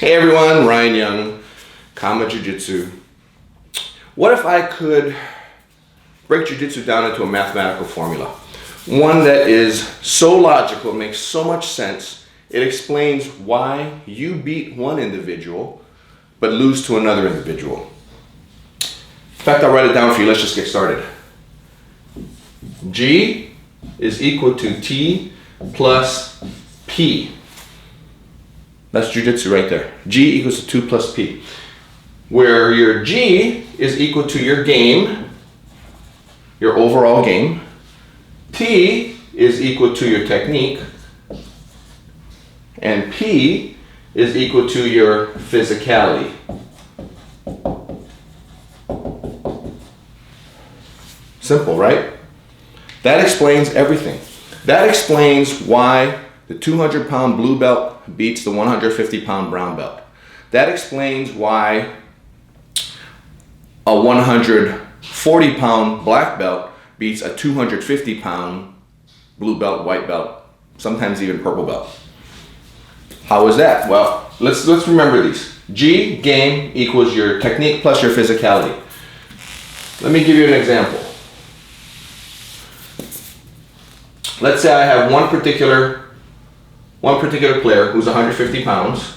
Hey everyone, Ryan Young, Kama Jiu-Jitsu. What if I could break Jiu-Jitsu down into a mathematical formula? One that is so logical, makes so much sense, it explains why you beat one individual but lose to another individual. In fact, I'll write it down for you. Let's just get started. G is equal to T plus P. That's Jiu-Jitsu right there. G equals to 2 plus P. Where your G is equal to your game, your overall game. T is equal to your technique. And P is equal to your physicality. Simple, right? That explains everything. That explains why the 200-pound blue belt beats the 150-pound brown belt. That explains why a 140-pound black belt beats a 250-pound blue belt, white belt, sometimes even purple belt. How is that? Well, let's remember these. G, game, equals your technique plus your physicality. Let me give you an example. Let's say I have one particular player who's 150 pounds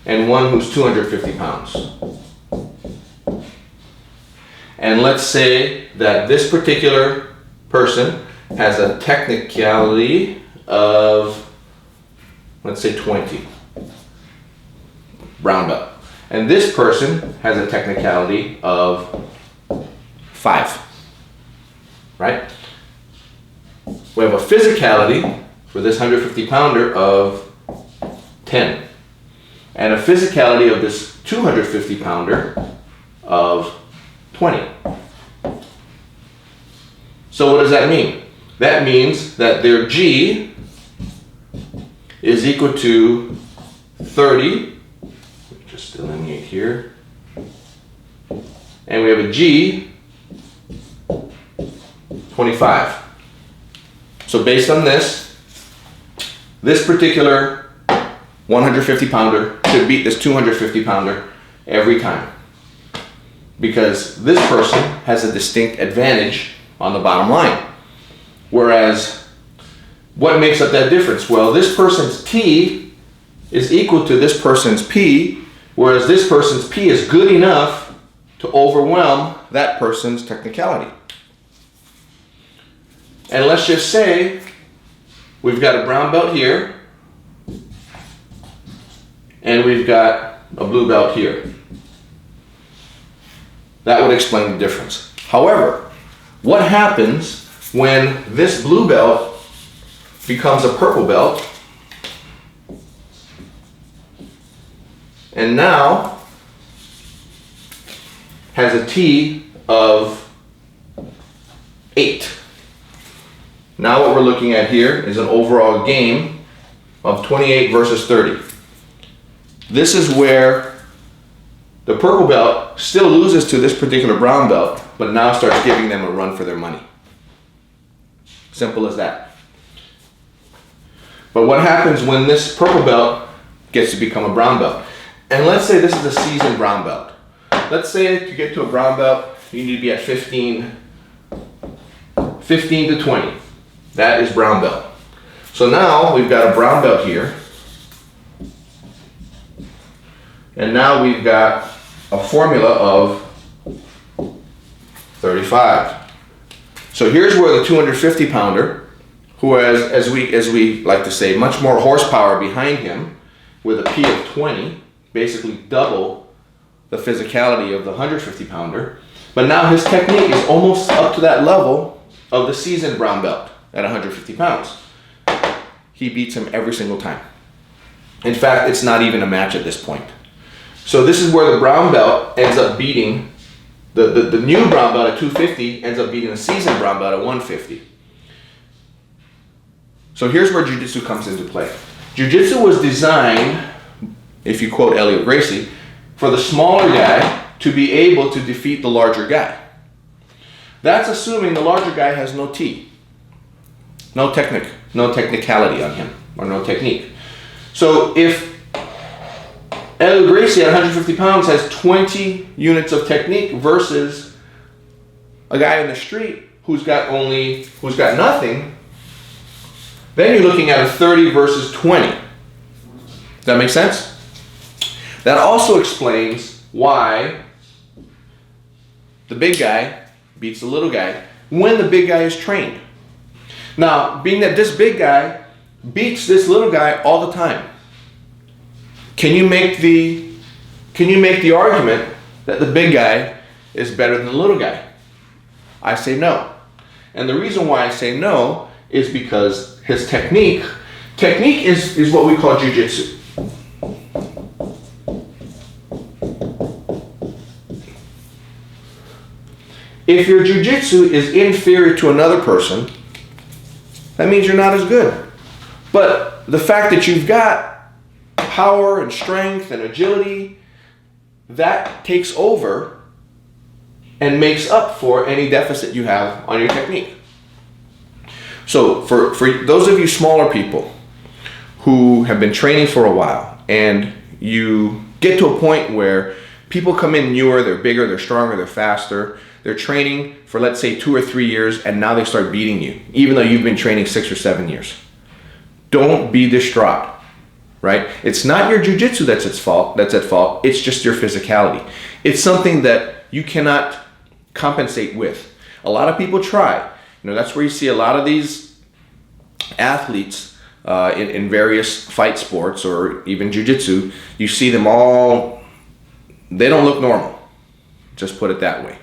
and one who's 250 pounds. And let's say that this particular person has a technicality of, let's say 20, brown belt. And this person has a technicality of 5, right? We have a physicality for this 150 pounder of 10 and a physicality of this 250 pounder of 20. So what does that mean? That means that their G is equal to 30, just delineate here, and we have a G 25. So based on this particular 150 pounder should beat this 250 pounder every time, because this person has a distinct advantage on the bottom line. Whereas, what makes up that difference? Well, this person's T is equal to this person's P, whereas this person's P is good enough to overwhelm that person's technicality. And let's just say we've got a brown belt here and we've got a blue belt here. That would explain the difference. However, what happens when this blue belt becomes a purple belt and now has a T of 8? Now what we're looking at here is an overall game of 28 versus 30. This is where the purple belt still loses to this particular brown belt, but now starts giving them a run for their money. Simple as that. But what happens when this purple belt gets to become a brown belt? And let's say this is a seasoned brown belt. Let's say to get to a brown belt, you need to be at 15 to 20. That is brown belt. So now we've got a brown belt here. And now we've got a formula of 35. So here's where the 250 pounder, who has, as we like to say, much more horsepower behind him, with a P of 20, basically double the physicality of the 150 pounder. But now his technique is almost up to that level of the seasoned brown belt at 150 pounds. He beats him every single time. In fact, it's not even a match at this point. So this is where the brown belt ends up beating, the new brown belt at 250 ends up beating the seasoned brown belt at 150. So here's where Jiu-Jitsu comes into play. Jiu-Jitsu was designed, if you quote Elliot Gracie, for the smaller guy to be able to defeat the larger guy. That's assuming the larger guy has no T, no technicality on him, or no technique. So if Gracie at 150 pounds has 20 units of technique versus a guy in the street who's got nothing, then you're looking at a 30 versus 20. Does that make sense? That also explains why the big guy beats the little guy when the big guy is trained. Now, being that this big guy beats this little guy all the time, can you make the argument that the big guy is better than the little guy? I say no. And the reason why I say no is because his technique is what we call jiu-jitsu. If your jiu-jitsu is inferior to another person, that means you're not as good. But the fact that you've got power and strength and agility, that takes over and makes up for any deficit you have on your technique. So for those of you smaller people who have been training for a while and you get to a point where people come in newer, they're bigger, they're stronger, they're faster, they're training for, let's say, 2 or 3 years, and now they start beating you, even though you've been training 6 or 7 years. Don't be distraught, right? It's not your jiu-jitsu that's at fault. It's just your physicality. It's something that you cannot compensate with. A lot of people try. That's where you see a lot of these athletes in various fight sports or even jiu-jitsu. You see them all, they don't look normal. Just put it that way.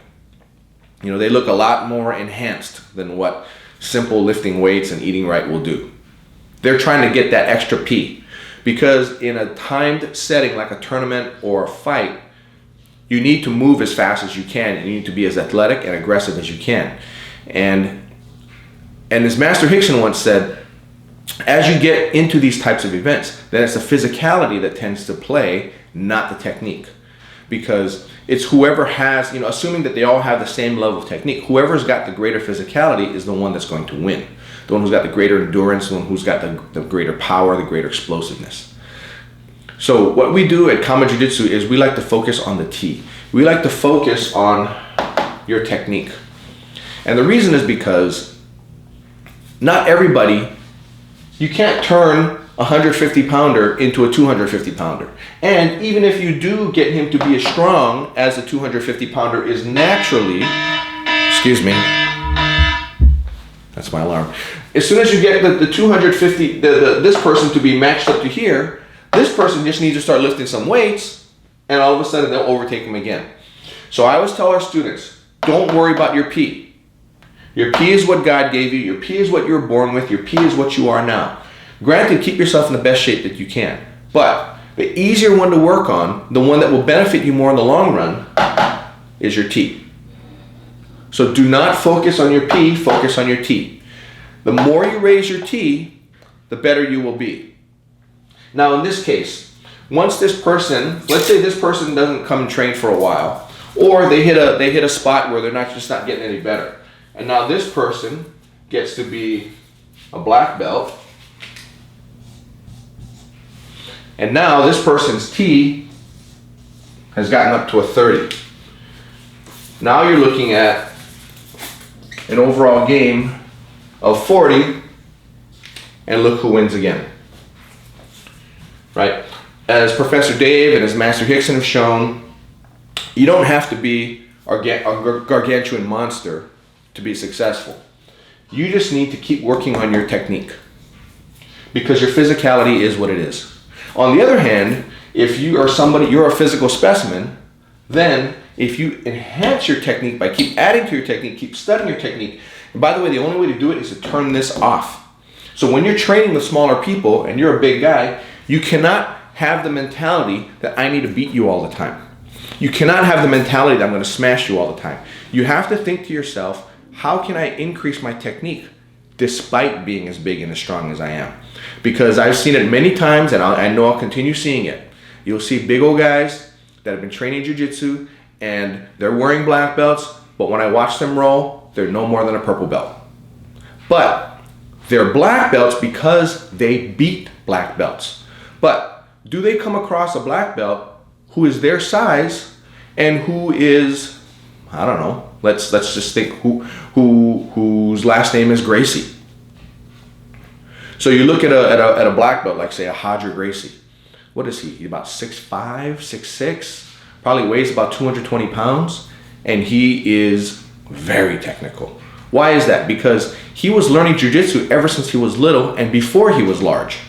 They look a lot more enhanced than what simple lifting weights and eating right will do. They're trying to get that extra P, because in a timed setting like a tournament or a fight, you need to move as fast as you can, and you need to be as athletic and aggressive as you can. And as Master Hickson once said, as you get into these types of events, then it's the physicality that tends to play, not the technique. Because it's whoever has, assuming that they all have the same level of technique, whoever's got the greater physicality is the one that's going to win. The one who's got the greater endurance, the one who's got the greater power, the greater explosiveness. So what we do at Kama Jiu-Jitsu is we like to focus on the T. We like to focus on your technique. And the reason is because not everybody, you can't turn a 150 pounder into a 250 pounder. And even if you do get him to be as strong as a 250 pounder is naturally, excuse me, that's my alarm. As soon as you get the 250, this person to be matched up to here, this person just needs to start lifting some weights, and all of a sudden they'll overtake him again. So I always tell our students, don't worry about your P. Your P is what God gave you. Your P is what you were born with. Your P is what you are now. Granted, keep yourself in the best shape that you can. But the easier one to work on, the one that will benefit you more in the long run, is your T. So do not focus on your P, focus on your T. The more you raise your T, the better you will be. Now in this case, once this person, let's say this person doesn't come and train for a while, or they hit a spot where they're just not getting any better. And now this person gets to be a black belt. And now this person's T has gotten up to a 30. Now you're looking at an overall game of 40, and look who wins again. Right? As Professor Dave and as Master Hickson have shown, you don't have to be a gargantuan monster to be successful. You just need to keep working on your technique, because your physicality is what it is. On the other hand, if you are you're a physical specimen, then if you enhance your technique by keep adding to your technique, keep studying your technique, and by the way, the only way to do it is to turn this off. So when you're training with smaller people and you're a big guy, you cannot have the mentality that I need to beat you all the time. You cannot have the mentality that I'm going to smash you all the time. You have to think to yourself, how can I increase my technique despite being as big and as strong as I am? Because I've seen it many times, and I know I'll continue seeing it. You'll see big old guys that have been training jiu-jitsu, and they're wearing black belts, but when I watch them roll, they're no more than a purple belt. But they're black belts because they beat black belts. But do they come across a black belt who is their size and who is, I don't know, let's just think whose last name is Gracie. So you look at a black belt, like say a Hodger Gracie. What is he? He's about 6'5", 6'6", probably weighs about 220 pounds, and he is very technical. Why is that? Because he was learning jiu-jitsu ever since he was little and before he was large.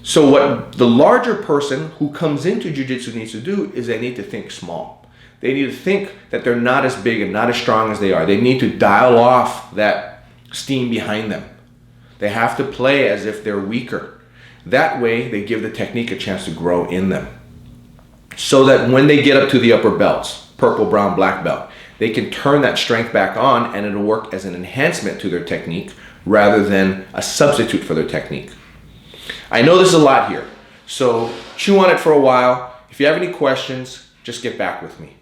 So what the larger person who comes into jiu-jitsu needs to do is they need to think small. They need to think that they're not as big and not as strong as they are. They need to dial off that steam behind them. They have to play as if they're weaker. That way they give the technique a chance to grow in them. So that when they get up to the upper belts, purple, brown, black belt, they can turn that strength back on and it'll work as an enhancement to their technique rather than a substitute for their technique. I know there's a lot here, so chew on it for a while. If you have any questions, just get back with me.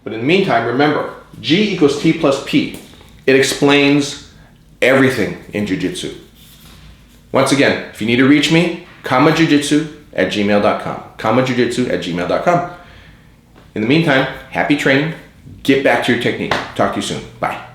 But in the meantime, remember, G equals T plus P. It explains everything in jiu-jitsu. Once again, if you need to reach me, kamajujitsu@gmail.com. kamajujitsu@gmail.com. In the meantime, happy training. Get back to your technique. Talk to you soon. Bye.